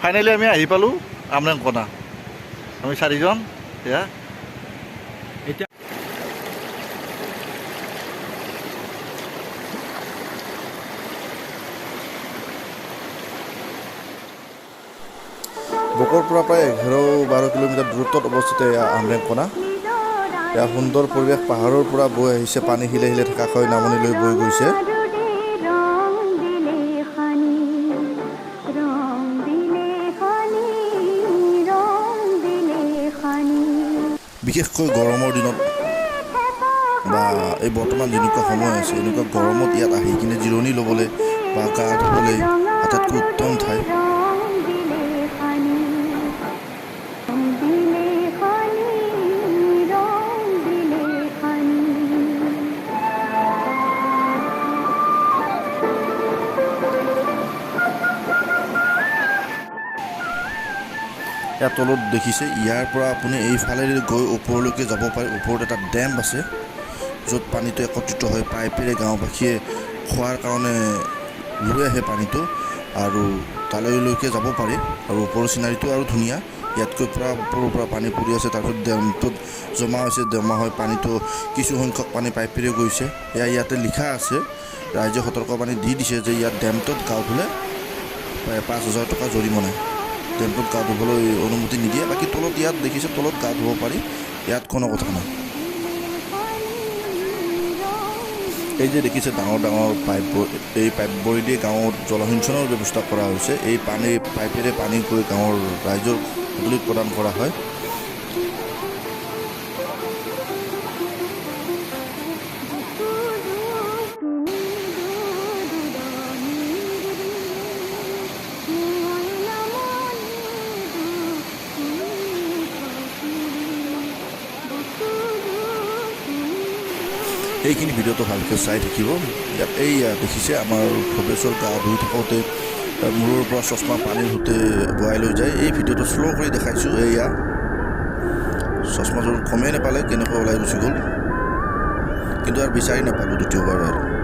Finally আমি আহি পালোঁ আমৰেংকণা। আমি 4জন এয়া এতিয়া বকৰ পৰা প্ৰায় 11-12 কিলোমিটাৰ দূৰত্বত অৱস্থিত এয়া আমৰেংকণা। এয়া সুন্দৰ পৰিৱেশ, পাহাৰৰ পৰা বৈ আহিছে পানী, শিলে শিলে ঢাকাকৈ নামনিলৈ বৈ গৈছে। বিশেষকৈ গৰমৰ দিনত বা এই বৰ্তমান যেনেকুৱা সময় আছে, এনেকুৱা গৰমত ইয়াত আহি কিনে জিৰণি ল'বলৈ বা গা ধুবলৈ আটাইতকৈ উত্তম ঠাই। ইয়াৰ তলত দেখিছে, ইয়াৰ পৰা আপুনি এইফালেৰে গৈ ওপৰলৈকে যাব পাৰে। ওপৰত এটা ডেম আছে য'ত পানীটো একত্ৰিত হয়, পাইপেৰে গাঁওবাসীয়ে খোৱাৰ কাৰণে লৈ আহে পানীটো আৰু তালৈকে যাব পাৰি। আৰু ওপৰৰ চিনাৰীটো আৰু ধুনীয়া, ইয়াতকৈ পৰা ওপৰৰ পৰা পানী পৰি আছে, তাৰপিছত ডেমটোত জমা হৈছে, জমা হয় পানীটো কিছু সংখ্যক পানী পাইপেৰে গৈছে। ইয়াতে লিখা আছে, ৰাইজে সতৰ্কবাণী দি দিছে যে ইয়াত ডেমটোত গা ধুলে প্ৰায় 5,000 টকা জৰিমনা। ডেমটোত গা ধুবলৈ অনুমতি নিদিয়ে। বাকী তলত ইয়াত দেখিছে, তলত গা ধুব পাৰি, ইয়াত কোনো কথা নাই। এই যে দেখিছে ডাঙৰ ডাঙৰ পাইপবোৰ, এই পাইপবোৰেদি গাঁৱত জলসিঞ্চনৰ ব্যৱস্থা কৰা হৈছে। এই পাইপেৰে পানী গৈ গাঁৱৰ ৰাইজৰ সঁজুলিত প্ৰদান কৰা হয়। এইখিনি ভিডিঅ'টো ভালকৈ চাই থাকিব। ইয়াত দেখিছে আমাৰ ভৱেশ্বৰ গা ধুই থাকোঁতে মূৰৰ পৰা চশমা পানীৰ সৈতে বহাই লৈ যায়। এই ভিডিঅ'টো শ্ল' কৰি দেখাইছোঁ। এয়া চশমাযোৰ গমেই নাপালে কেনেকৈ ওলাই গুচি গ'ল, কিন্তু আৰু বিচাৰি নাপালোঁ দ্বিতীয়বাৰ আৰু।